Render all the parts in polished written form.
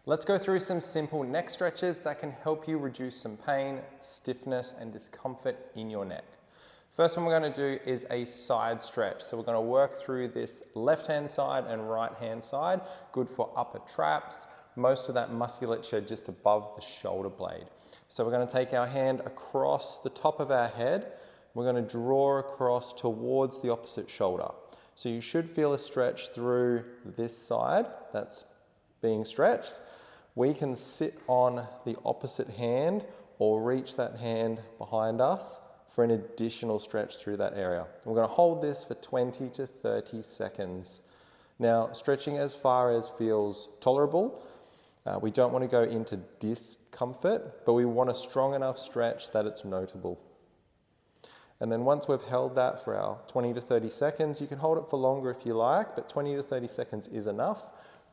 Let's go through some simple neck stretches that can help you reduce some pain, stiffness, and discomfort in your neck. First one we're going to do is a side stretch. So we're going to work through this left-hand side and right-hand side, good for upper traps, most of that musculature just above the shoulder blade. So we're going to take our hand across the top of our head. We're going to draw across towards the opposite shoulder. So you should feel a stretch through this side that's being stretched. We can sit on the opposite hand or reach that hand behind us for an additional stretch through that area. We're going to hold this for 20 to 30 seconds. Now, stretching as far as feels tolerable. We don't want to go into discomfort, but we want a strong enough stretch that it's notable. And then once we've held that for our 20 to 30 seconds, you can hold it for longer if you like, but 20 to 30 seconds is enough.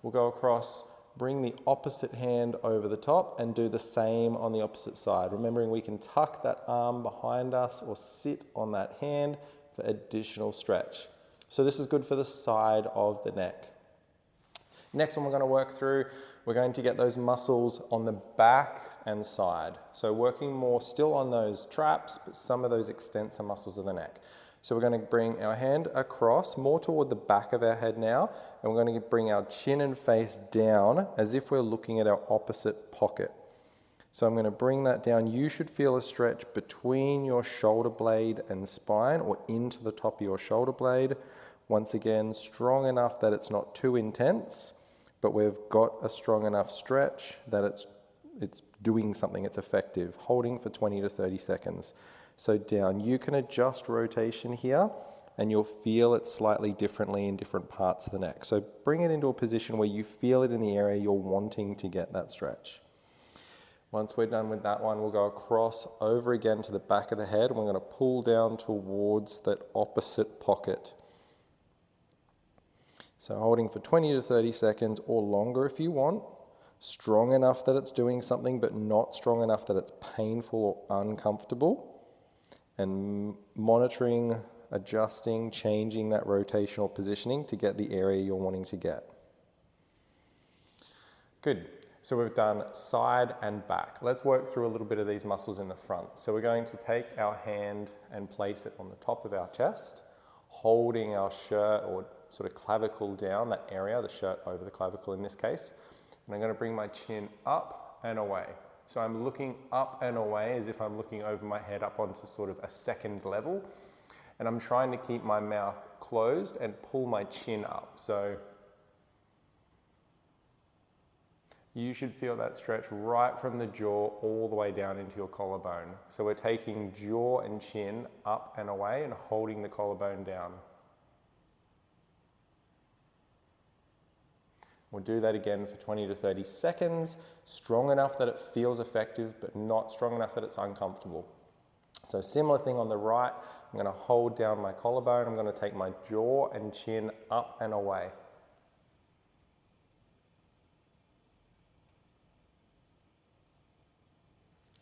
We'll go across, bring the opposite hand over the top and do the same on the opposite side. Remembering we can tuck that arm behind us or sit on that hand for additional stretch. So this is good for the side of the neck. Next one we're going to work through, we're going to get those muscles on the back and side. So working more still on those traps, but some of those extensor muscles of the neck. So we're going to bring our hand across, more toward the back of our head now, and we're going to bring our chin and face down as if we're looking at our opposite pocket. So I'm going to bring that down. You should feel a stretch between your shoulder blade and spine or into the top of your shoulder blade. Once again, strong enough that it's not too intense, but we've got a strong enough stretch that it's doing something, it's effective. Holding for 20 to 30 seconds. So down, you can adjust rotation here and you'll feel it slightly differently in different parts of the neck. So bring it into a position where you feel it in the area you're wanting to get that stretch. Once we're done with that one, we'll go across over again to the back of the head and we're going to pull down towards that opposite pocket. So holding for 20 to 30 seconds or longer if you want. Strong enough that it's doing something, but not strong enough that it's painful or uncomfortable. And monitoring, adjusting, changing that rotational positioning to get the area you're wanting to get. Good. So we've done side and back. Let's work through a little bit of these muscles in the front. So we're going to take our hand and place it on the top of our chest, holding our shirt or sort of clavicle down, that area, the shirt over the clavicle in this case. And I'm going to bring my chin up and away. So I'm looking up and away as if I'm looking over my head up onto sort of a second level. And I'm trying to keep my mouth closed and pull my chin up. So you should feel that stretch right from the jaw all the way down into your collarbone. So we're taking jaw and chin up and away and holding the collarbone down. We'll do that again for 20 to 30 seconds, strong enough that it feels effective, but not strong enough that it's uncomfortable. So similar thing on the right, I'm going to hold down my collarbone, I'm going to take my jaw and chin up and away.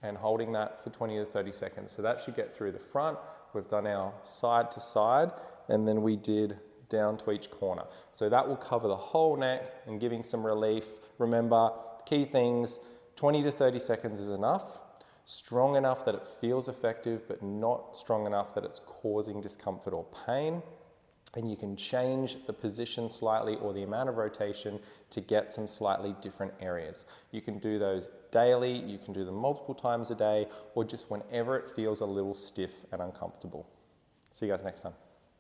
And holding that for 20 to 30 seconds. So that should get through the front. We've done our side to side, and then we did down to each corner. So that will cover the whole neck and giving some relief. Remember, key things, 20 to 30 seconds is enough. Strong enough that it feels effective, but not strong enough that it's causing discomfort or pain. And you can change the position slightly or the amount of rotation to get some slightly different areas. You can do those daily, you can do them multiple times a day, or just whenever it feels a little stiff and uncomfortable. See you guys next time.